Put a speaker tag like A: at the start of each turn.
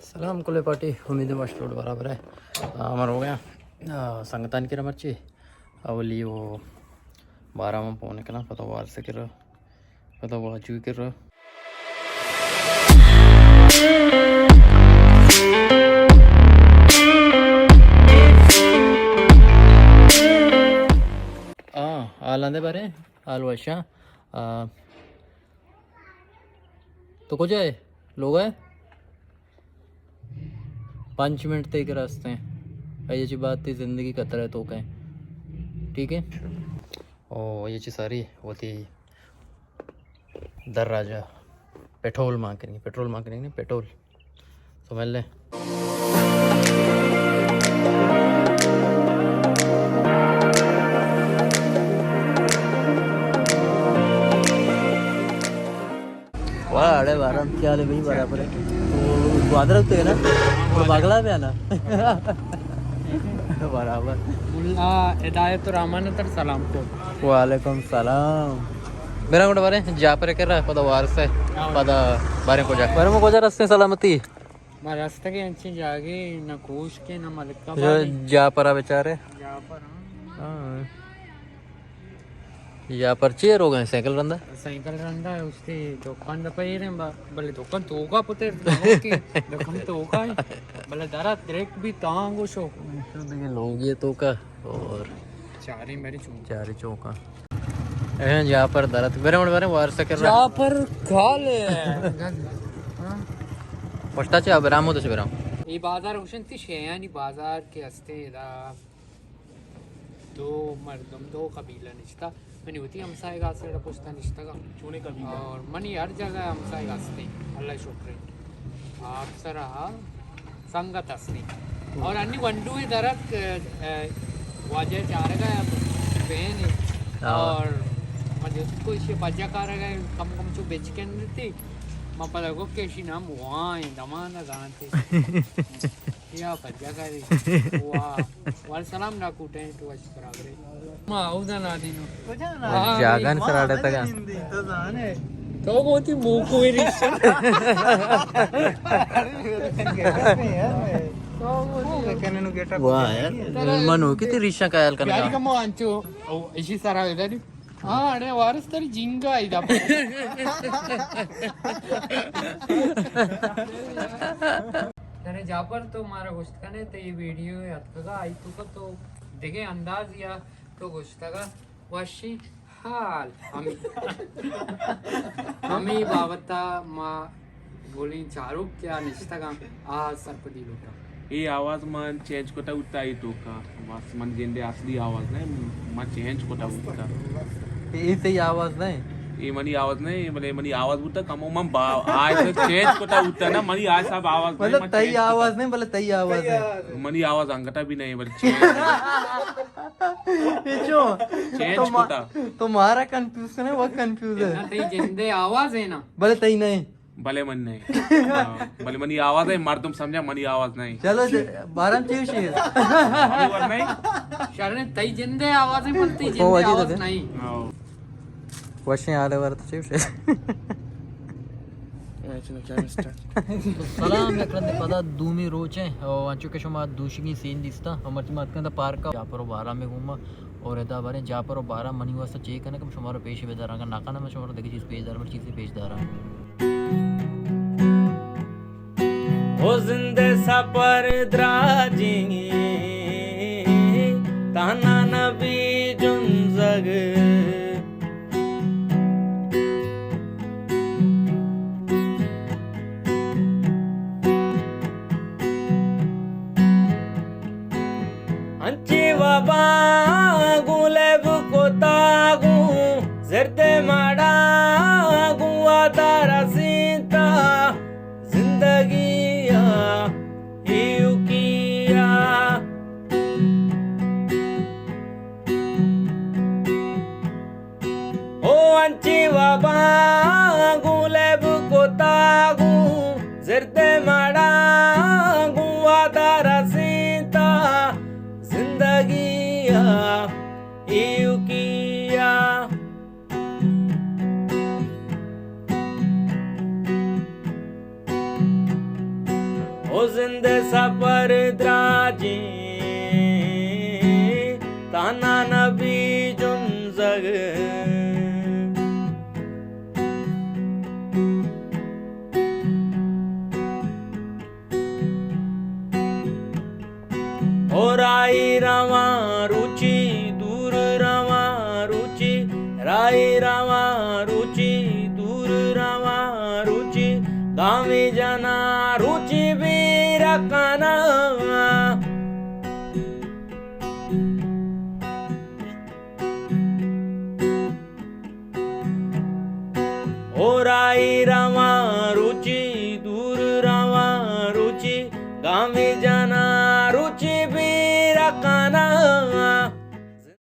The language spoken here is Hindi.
A: सलाम कुले पार्टी उम्मीद है रोड बराबर है हमारा हो गया संगतान की मर्ची अवली वो 12 में पौने के ना पता वार से कर पता वो चू कर आलांदे बारे आलू अच्छा तो कुछ है लोग है 5 मिनट तक रास्ते हैं ये बात थी ज़िंदगी खतरा है तो कहें ठीक है और ये चीज़ सारी वो थी दर राजा पेट्रोल मार्केटिंग नहीं पेट्रोल समझ लें वाह अरे बारह क्या है भाई बराबर है तो बादर तो है ना वो बागला में आना बराबर
B: हिदायत रहमान तर सलाम को
A: वालेकुम सलाम मेरा गुड बारे जा पर कर रहा पता वार से पता बारे को जा रास्ते सलामती
B: मैं रास्ते के अंची जागे न कोश के न मलिका
A: जो जा पर बेचारे
B: जा पर
A: हां या पर चेयर हो गए साइकिल रंदा
B: है उसके दुकान द पे रे भले दुकान तो होगा पुते के दुकान तो होगा भले दरा डायरेक्ट भी तांगो शो
A: ये लोग ये तो का और चारी चौका यहाँ पर दरत मेरे वार से कर
B: जा पर खा ले
A: पछता चे अब रामो तो बेराम
B: ये बाजार हुशन थी शेयानी बाजार के हस्ते दा दो मर्दम दो कबीला निश्ता मनी होती हमसाए गासे रा पोस्ता निश्ता का चुने कबीला और मनी हर जगह हमसाए गासे अल्लाह शुक्र अक्सर संगत असनी और अन्नी वंडू ही दरक वाजे चारेगा बहन और मजे उसको इसे बजा करेगा कम चो बेच के अंदर मैं पता को कैसी नाम वहाँ दमाना जानते या बजा करे वाल सलाम ना कूटे तो अच्छी बराबर माँ उधर ना दिनो
A: जागन सराड़े तक
B: तो जाने तो बहुत ही मुंह को रिश्ता
A: वाह यार मनो किती रिक्षा कायल करना
B: यार कम आंचो इसी सारा इधर हाँ अरे वारस तरी जिंगा इधर अरे जापर तो मारा गोश्त का तो ये वीडियो यात्रा आई तो देखे अंदाज या तो गोश्त का वाशी हाल हमी बावता माँ बोली चारूक क्या निश्ता का आज सरपदी लोटा
C: ये आवाज मन चेंज कोटा उठता ही तो का बस मन गेंदे असली आवाज नहीं मन चेंज कोटा उठता
A: इसे ही आवाज नहीं
C: ये मनी आवाज नहीं बोले मनी आवाज उठता कम मन आज तो चेंज कोटा उठता ना मनी आज सब आवाज
A: मतलब तई आवाज नहीं बोले तई आवाज है
C: मनी आवाज अंगटा भी नहीं बोले चेंज चेंज कोटा
A: तुम्हारा कंफ्यूजन है वो कंफ्यूज है
B: तई जिंदे आवाज है ना
A: बोले तई नहीं
C: भले मन नहीं भले मनी आवाज है मार तुम समझा मनी आवाज नहीं
A: चलो 12 चीज
C: नहीं
B: शरण तई जिंदे आवाज है पर तई जिंदे आवाज नहीं
A: वशे आले वर तो चीज सलाम एकरंदे पदा दूमी रोचे और अंचु के शुमा दूशिगी सीन दिसता हमर मात कंदा पार्क का जापर 12 में घूमा और एदा बारे जापर 12 मनी वास्ता चेक करने के शुमारो पेश बेदारा का नाकाना में शुमारो देखी चीज पेजदार में चीज पेजदारा
D: ओ जिंदे सपर द्राजी ताना नबी जुंजग अंची बाबा गुलेब को तागू जरते माड़ा गुआ तारा सीता जिंदगी बाबा गुलेब को तागू जरते माड़ा गुआ तारा सीता जिंदगी किया ओ जिंदे सफर द्राजी ताना नबी जुंजग और आई रवा रुचि दूर रवा रुचि राई रवा रुचि दूर रवा रुचि गामी जना रुचि भी रखना और आई